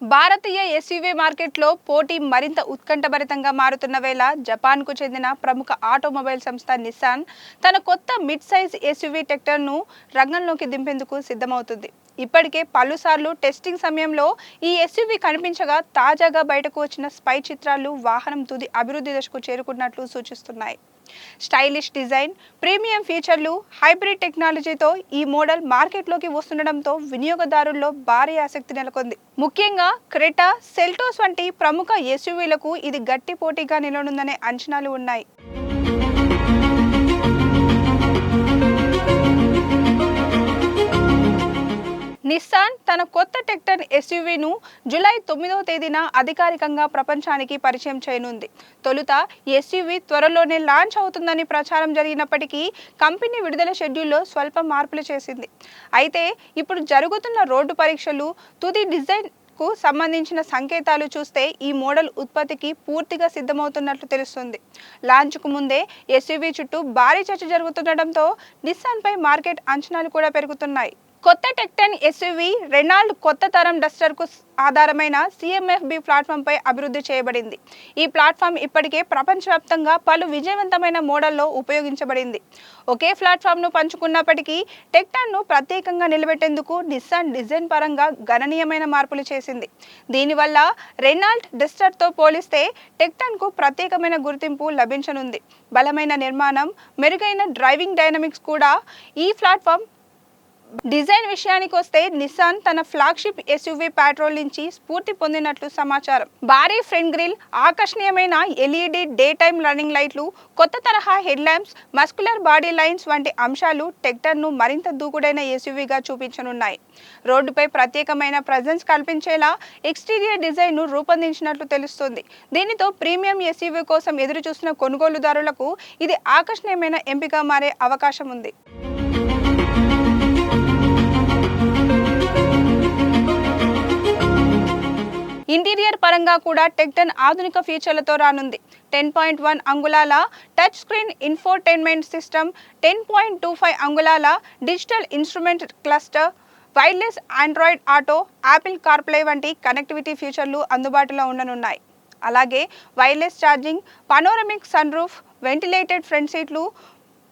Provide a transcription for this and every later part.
భారతీయ SUV మార్కెట్లో పోటీ మరింత ఉత్కంఠభరితంగా మారుతున్న వేళ జపాన్కు చెందిన ప్రముఖ ఆటోమొబైల్ సంస్థ నిస్సాన్ తన కొత్త మిడ్ సైజ్ ఎస్యూవీ టెక్టర్ను రంగంలోకి దింపేందుకు సిద్ధమవుతుంది. ఇప్పటికే పలుసార్లు టెస్టింగ్ సమయంలో ఈ ఎస్యూవీ కనిపించగా తాజాగా బయటకు వచ్చిన స్పై చిత్రాలు వాహనం తుది అభివృద్ధి దశకు చేరుకున్నట్లు సూచిస్తున్నాయి. స్టైలిష్ డిజైన్, ప్రీమియం ఫీచర్లు, హైబ్రిడ్ టెక్నాలజీతో ఈ మోడల్ మార్కెట్లోకి వస్తుండటంతో వినియోగదారుల్లో భారీ ఆసక్తి నెలకొంది. ముఖ్యంగా క్రెటా, సెల్టోస్ వంటి ప్రముఖ ఎస్యూవీలకు ఇది గట్టి పోటీగా నిలవనుందనే అంచనాలు ఉన్నాయి. నిస్సాన్ తన కొత్త టెక్టర్ ఎస్యూవీను జూలై 9వ తేదీన అధికారికంగా ప్రపంచానికి పరిచయం చేయనుంది. తొలుత ఎస్యూవీ త్వరలోనే లాంచ్ అవుతుందని ప్రచారం జరిగినప్పటికీ కంపెనీ విడుదల షెడ్యూల్లో స్వల్ప మార్పులు చేసింది. అయితే ఇప్పుడు జరుగుతున్న రోడ్డు పరీక్షలు, తుది డిజైన్ కు సంబంధించిన సంకేతాలు చూస్తే ఈ మోడల్ ఉత్పత్తికి పూర్తిగా సిద్ధమవుతున్నట్లు తెలుస్తుంది. లాంచ్కు ముందే ఎస్యూవీ చుట్టూ భారీ చర్చ జరుగుతుండటంతో నిస్సాన్పై మార్కెట్ అంచనాలు కూడా పెరుగుతున్నాయి. కొత్త టెక్టన్ ఎస్యూవీ రెనాల్డ్ కొత్త తరం డస్టర్కు ఆధారమైన సిఎంఎఫ్బి ప్లాట్ఫామ్పై అభివృద్ధి చేయబడింది. ఈ ప్లాట్ఫామ్ ఇప్పటికే ప్రపంచవ్యాప్తంగా పలు విజయవంతమైన మోడల్లో ఉపయోగించబడింది. ఒకే ప్లాట్ఫామ్ను పంచుకున్నప్పటికీ టెక్టన్ను ప్రత్యేకంగా నిలబెట్టేందుకు నిస్సాన్ డిజైన్ పరంగా గణనీయమైన మార్పులు చేసింది. దీనివల్ల రెనాల్డ్ డస్టర్తో పోలిస్తే టెక్టన్కు ప్రత్యేకమైన గుర్తింపు లభించనుంది. బలమైన నిర్మాణం, మెరుగైన డ్రైవింగ్ డైనమిక్స్ కూడా ఈ ప్లాట్ఫామ్ డిజైన్ విషయానికి వస్తే నిస్సాన్ తన ఫ్లాగ్షిప్ ఎస్యూవీ పెట్రోల్ నుంచి స్ఫూర్తి పొందినట్లు సమాచారం. భారీ ఫ్రంట్ గ్రిల్, ఆకర్షణీయమైన ఎల్ఈడి డే టైమ్ రన్నింగ్ లైట్లు, కొత్త తరహా head lamps, muscular body lines వంటి అంశాలు టెక్టర్ను మరింత దూకుడైన ఎస్యూవీగా చూపించనున్నాయి. రోడ్డుపై ప్రత్యేకమైన ప్రెజెన్స్ కల్పించేలా ఎక్స్టీరియర్ డిజైన్ను రూపొందించినట్లు తెలుస్తుంది. దీనితో ప్రీమియం ఎస్యూవీ కోసం ఎదురుచూస్తున్న కొనుగోలుదారులకు ఇది ఆకర్షణీయమైన ఎంపిక మారే అవకాశం ఉంది. ఇంటీరియర్ పరంగా కూడా టెక్టన్ ఆధునిక ఫీచర్లతో రానుంది. 10.1 అంగుళాల టచ్ స్క్రీన్ ఇన్ఫోటైన్మెంట్ సిస్టమ్, 10.25 అంగుళాల digital instrument cluster, wireless Android Auto, Apple CarPlay వంటి కనెక్టివిటీ ఫీచర్లు అందుబాటులో ఉండనున్నాయి. అలాగే wireless charging, panoramic sunroof, ventilated front సీట్లు,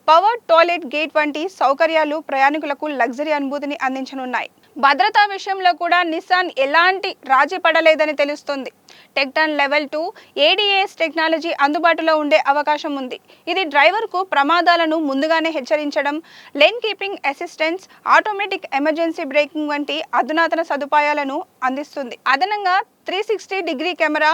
పవర్ టాయిలెట్ గేట్ వంటి సౌకర్యాలు ప్రయాణికులకు లగ్జరీ అనుభూతిని అందించనున్నాయి. భద్రతా విషయంలో కూడా నిస్సాన్ ఎలాంటి రాజీ పడలేదని తెలుస్తుంది. టెక్టన్ లెవెల్ 2 ఏడీఏఎస్ టెక్నాలజీ అందుబాటులో ఉండే అవకాశం ఉంది. ఇది డ్రైవర్కు ప్రమాదాలను ముందుగానే హెచ్చరించడం, lane keeping assistance, automatic emergency breaking వంటి అధునాతన సదుపాయాలను అందిస్తుంది. అదనంగా 360 camera,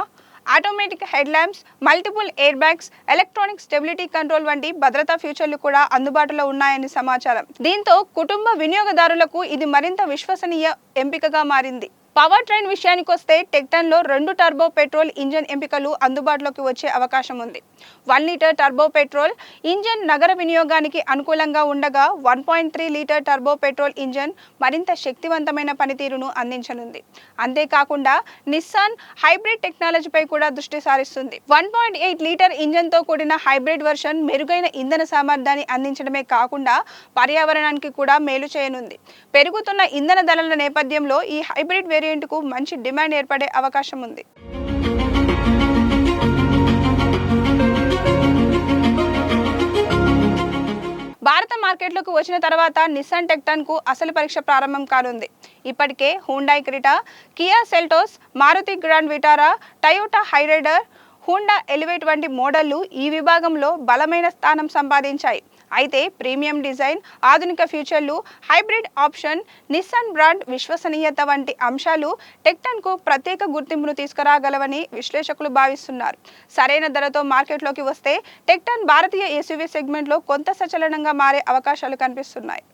automatic head lamps, multiple air bags, electronic stability control వంటి భద్రతా ఫీచర్లు కూడా అందుబాటులో ఉన్నాయని సమాచారం. దీంతో కుటుంబ వినియోగదారులకు ఇది మరింత విశ్వసనీయ ఎంపికగా మారింది. పవర్ ట్రైన్ విషయానికి వస్తే టెక్టన్లో 2 టర్బో పెట్రోల్ ఇంజన్ ఎంపికలు అందుబాటులోకి వచ్చే అవకాశం ఉంది. 1 లీటర్ టర్బో పెట్రోల్ ఇంజన్ నగర వినియోగానికి అనుకూలంగా ఉండగా 1.3 లీటర్ టర్బో పెట్రోల్ ఇంజన్ మరింత శక్తివంతమైన పనితీరును అందించనుంది. అంతేకాకుండా నిస్సాన్ హైబ్రిడ్ టెక్నాలజీపై కూడా దృష్టి సారిస్తుంది. 1.8 లీటర్ ఇంజన్తో కూడిన హైబ్రిడ్ వర్షన్ మెరుగైన ఇంధన సామర్థ్యాన్ని అందించడమే కాకుండా పర్యావరణానికి కూడా మేలు చేయనుంది. పెరుగుతున్న ఇంధన ధరల నేపథ్యంలో ఈ హైబ్రిడ్ వేరియంట్కు మంచి డిమాండ్ ఏర్పడే అవకాశం ఉంది. భారత మార్కెట్లోకి వచ్చిన తర్వాత నిస్సాన్ టెక్టన్కు అసలు పరీక్ష ప్రారంభం కానుంది. ఇప్పటికే Hyundai Creta, Kia Seltos, Maruti Grand Vitara, Toyota Hyryder, Honda Elevate వంటి మోడళ్లు ఈ విభాగంలో బలమైన స్థానం సంపాదించాయి. అయితే ప్రీమియం డిజైన్, ఆధునిక ఫీచర్లు, హైబ్రిడ్ ఆప్షన్, నిస్సాన్ బ్రాండ్ విశ్వసనీయత వంటి అంశాలు టెక్టన్కు ప్రత్యేక గుర్తింపును తీసుకురాగలవని విశ్లేషకులు భావిస్తున్నారు. సరైన ధరతో మార్కెట్లోకి వస్తే టెక్టన్ భారతీయ ఎస్యూవీ సెగ్మెంట్లో కొంత సంచలనంగా మారే అవకాశాలు కనిపిస్తున్నాయి.